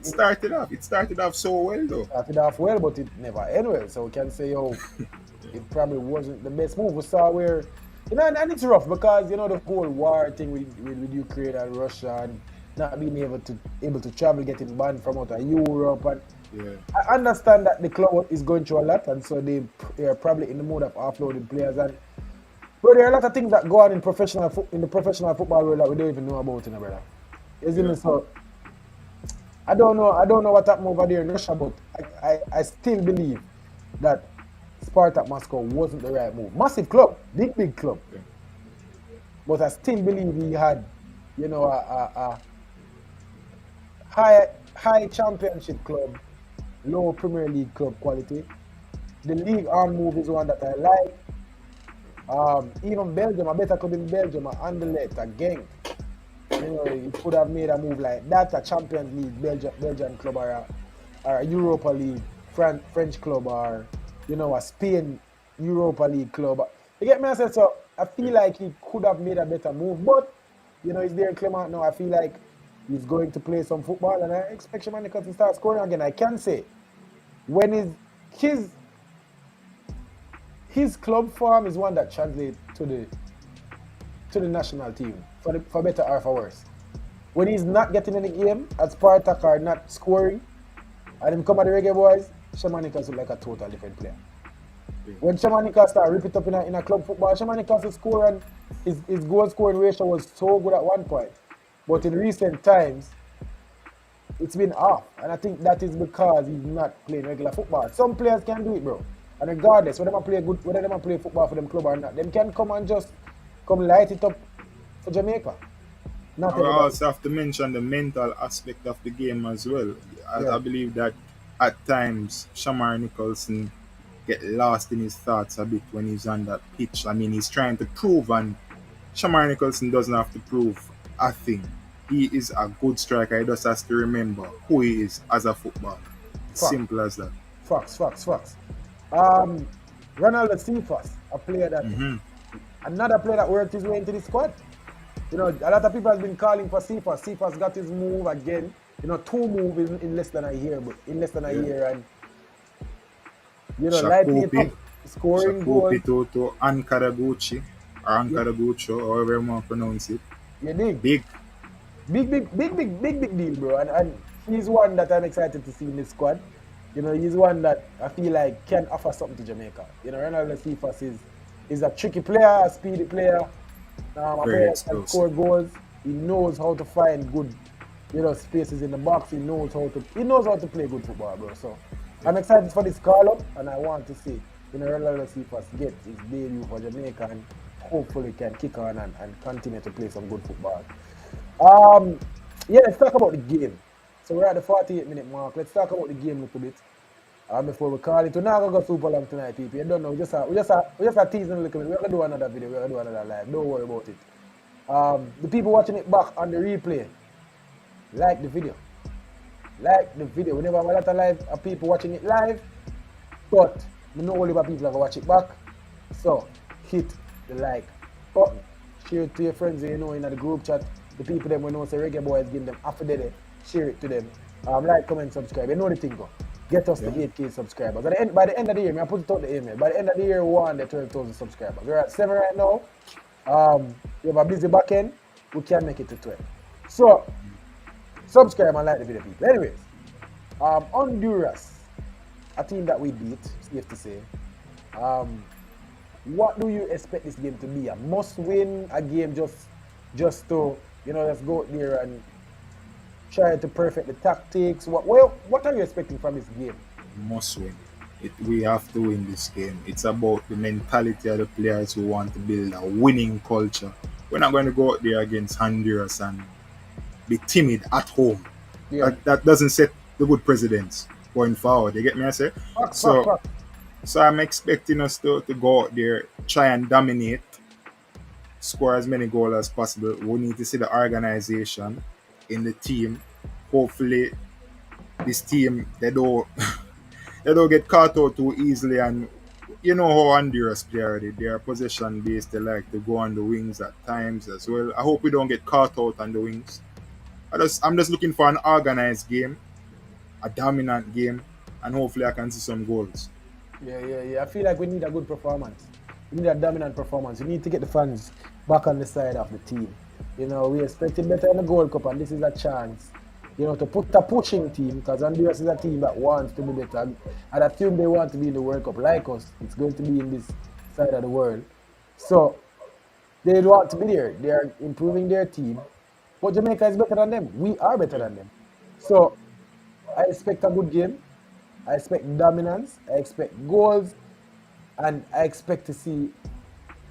it started off so well, though. It started off well, but it never ended well. So we can say, it probably wasn't the best move. We saw where, and it's rough because, the whole war thing with Ukraine and Russia and not being able to travel, getting banned from out of Europe, and Yeah. I understand that the club is going through a lot, and so they are probably in the mood of offloading players. And bro, there are a lot of things that go on in in the professional football world that we don't even know about, you know, brother. You see Yeah. me? So I don't know what happened over there in Russia, but I still believe that Spartak Moscow wasn't the right move. Massive club, big club, Yeah. but I still believe he had, a high championship club, low Premier League club quality. The league on move is one that I like. Even Belgium, a better club in Belgium, a Anderlecht, a Genk. He could have made a move like that, a Champions League Belgian club, or a Europa League French club, or a Spain Europa League club. You get me? I said so. I feel like he could have made a better move, but he's there in Clement now. I feel like he's going to play some football, and I expect Jamaica to start scoring again. I can say when his his club form is one that translates to the national team for better or for worse. When he's not getting any game at Spartak or not scoring, and him come at the Reggae Boys, Shamanicas look like a total different player. When Shamanicas start rip it up in a club football, Shamanicas score, and his goal scoring ratio was so good at one point. But in recent times, it's been off. And I think that is because he's not playing regular football. Some players can do it, bro. And regardless, whether they play football for them club or not, them can come and just come light it up for Jamaica. Not I everybody. also have to mention the mental aspect of the game as well. I Yeah. believe that at times Shamar Nicholson get lost in his thoughts a bit when he's on that pitch. I mean, he's trying to prove, and Shamar Nicholson doesn't have to prove a thing. He is a good striker. He just has to remember who he is as a footballer. Fact. Simple as that. Facts. Um, Ronaldo Cephas, another player that worked his way into the squad. A lot of people have been calling for Cephas. Cephas got his move again. Two moves in less than a year, Yeah. and lighting it Shakopi, up, scoring goals. Shakopi to Ankaraguchi, or Yeah, Ankaragucho, however you want to pronounce it. you dig? Big. Big deal, bro. And he's one that I'm excited to see in this squad. He's one that I feel like can offer something to Jamaica. Ronaldo Cephas is a tricky player, a speedy player, a Very player that can score explosive. goals. He knows how to find good, spaces in the box. He knows how to play good football, bro. So I'm excited for this call up, and I want to see, Ronaldo Cephas get his debut for Jamaica and hopefully can kick on and continue to play some good football. Yeah, let's talk about the game. So we're at the 48-minute mark. Let's talk about the game a little bit. Before we call it. We're not gonna go super long tonight, people. You don't know. We just are teasing a little bit. We're gonna do another video. We're gonna do another live. Don't worry about it. The people watching it back on the replay, like the video. Like the video. We never have a lot of live people watching it live, but we know all about people are gonna watch it back. So hit the like button. Share it to your friends in the group chat. The people them we know say Reggae Boys give them after day. Share it to them. Like, comment, subscribe. You know the thing go. Get us to Yeah. 8K subscribers. By the end of the year, I put it out the email. By the end of the year, we want the 12,000 subscribers. We're at 7 right now. We have a busy back end. We can make it to 12. So, subscribe and like the video, people. Anyways, Honduras, a team that we beat, safe to say. What do you expect this game to be? A must win, a game just to, let's go out there and try to perfect the tactics. What are you expecting from this game? Must win. We have to win this game. It's about the mentality of the players who want to build a winning culture. We're not going to go out there against Honduras and be timid at home. Yeah. That doesn't set the good precedents going forward. You get me? I say. So Fact. so I'm expecting us to go out there, try and dominate, score as many goals as possible. We need to see the organization in the team. Hopefully, this team they don't they don't get caught out too easily. And you know how Honduras play already. They are possession based. They like to go on the wings at times as well. I hope we don't get caught out on the wings. I'm just looking for an organized game, a dominant game, and hopefully I can see some goals. Yeah. I feel like we need a good performance. We need a dominant performance. We need to get the fans back on the side of the team. We expected better in the Gold Cup, and this is a chance, to put a pushing team, because Honduras is a team that wants to be better. And I assume they want to be in the World Cup like us. It's going to be in this side of the world. So they want to be there. They are improving their team. But Jamaica is better than them. We are better than them. So I expect a good game. I expect dominance. I expect goals. And I expect to see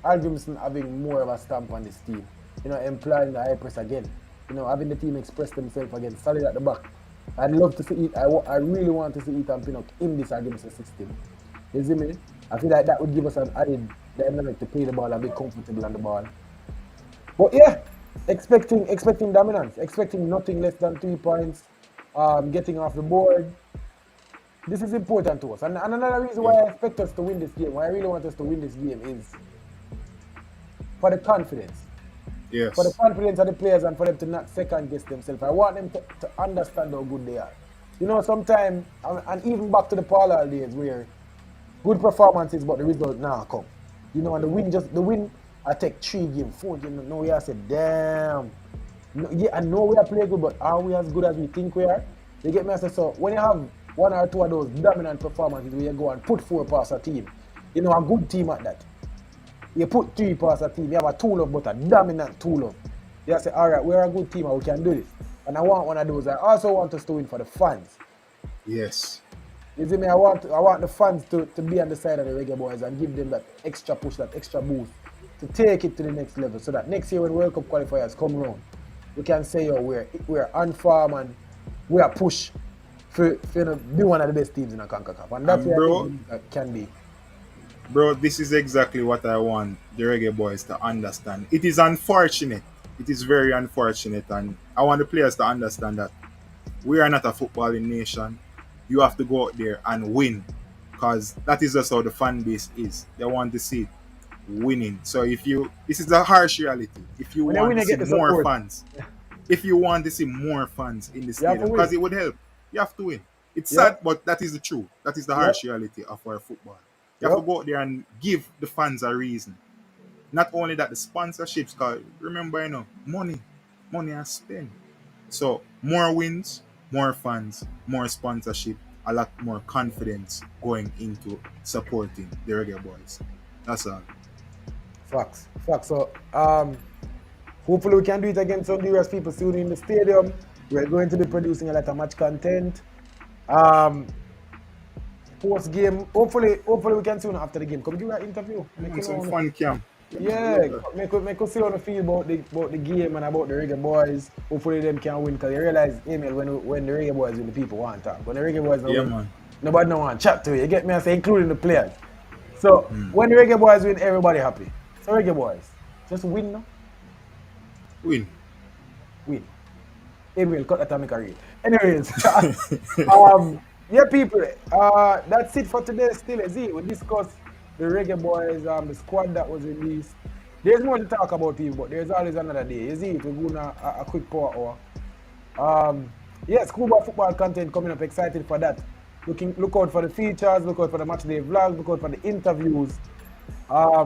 Algrimson having more of a stamp on this team. Employing the high press again. Having the team express themselves again, solid at the back. I'd love to see it. I really want to see Ethan Pinnock in this Algrimson system. You see me? I feel like that would give us an added dynamic to play the ball and be comfortable on the ball. But yeah, expecting dominance, expecting nothing less than 3 points, getting off the board. This is important to us. And another reason why I expect us to win this game, why I really want us to win this game, is for the confidence. Yes. For the confidence of the players and for them to not second guess themselves. I want them to understand how good they are. Sometimes, and even back to the parallel days where good performances, but the result now come. And the win, I take 3 games, 4 games. No, we are said, damn. No, yeah, I know we are playing good, but are we as good as we think we are? You get me? I say, so when you have 1 or 2 of those dominant performances where you go and put 4 past a team, a good team at that. You put 3 past a team, you have a tool of, but a dominant tool of. You say, all right, we're a good team and we can do this. And I want one of those. I also want us to win for the fans. Yes. You see me? I want the fans to be on the side of the Reggae Boys and give them that extra push, that extra boost to take it to the next level, so that next year when World Cup qualifiers come around, we can say, yo, we're on farm and we are push for be one of the best teams in the CONCACAF. And that's what it can be. Bro, this is exactly what I want the Reggae Boys to understand. It is unfortunate. It is very unfortunate, and I want the players to understand that we are not a footballing nation. You have to go out there and win, because that is just how the fan base is. They want to see winning. So this is the harsh reality. If you want to see more fans, if you want to see more fans in the stadium, because it would help, you have to win. It's sad, but that is the truth. That is the harsh reality of our football. You have to go out there and give the fans a reason. Not only that, the sponsorships, because remember, money and spend. So more wins, more fans, more sponsorship, a lot more confidence going into supporting the Reggae Boys. That's all. Facts. So hopefully we can do it against Honduras people soon in the stadium. We're going to be producing a lot of match content. Post game, hopefully we can soon after the game. Come give an interview. Make some fun camp. Yeah, make us see how they feel about the game and about the Reggae Boys. Hopefully them can win, because you realize, Emil, when the Reggae Boys win, the people want to talk. When the Reggae Boys don't win, man. Nobody don't want to chat to you. You get me? I say, including the players. So when the Reggae Boys win, everybody happy. So Reggae Boys, just win now. Win. Emil, cut that and make a read. Anyways, yeah, people, that's it for today. Still, we discussed the Reggae Boys, the squad that was released. There's more to talk about, people, but there's always another day. We're going a quick power hour. Schoolboy football content coming up. Excited for that. Look out for the features. Look out for the match day vlogs. Look out for the interviews. A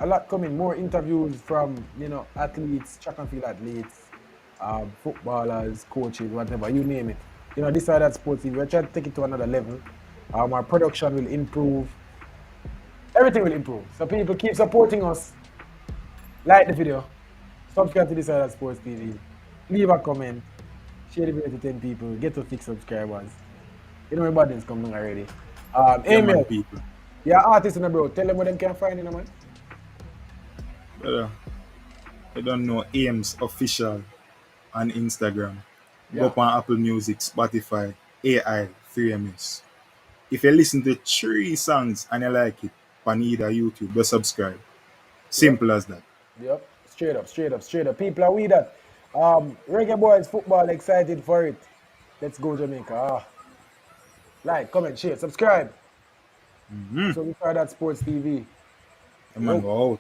lot coming. More interviews from athletes, track and field athletes, footballers, coaches, whatever you name it. This side of sports, we're trying to take it to another level. Our production will improve. Everything will improve. So people keep supporting us. Like the video. Subscribe to this side of Sports TV. Leave a comment. Share the video to 10 people. Get to 6 subscribers. My buttons coming already. Emil, people. Yeah, artists in the bro. Tell them where they can find you, man. Brother, I don't know Ames Official on Instagram. Go up on Apple Music, Spotify, AI, 3MS. If you listen to 3 songs and you like it, on either YouTube, just subscribe. Simple as that. Yep. Straight up. People are with that. Reggae Boys football, excited for it. Let's go, Jamaica. Like, comment, share, subscribe. So we start at Sports TV. Go out.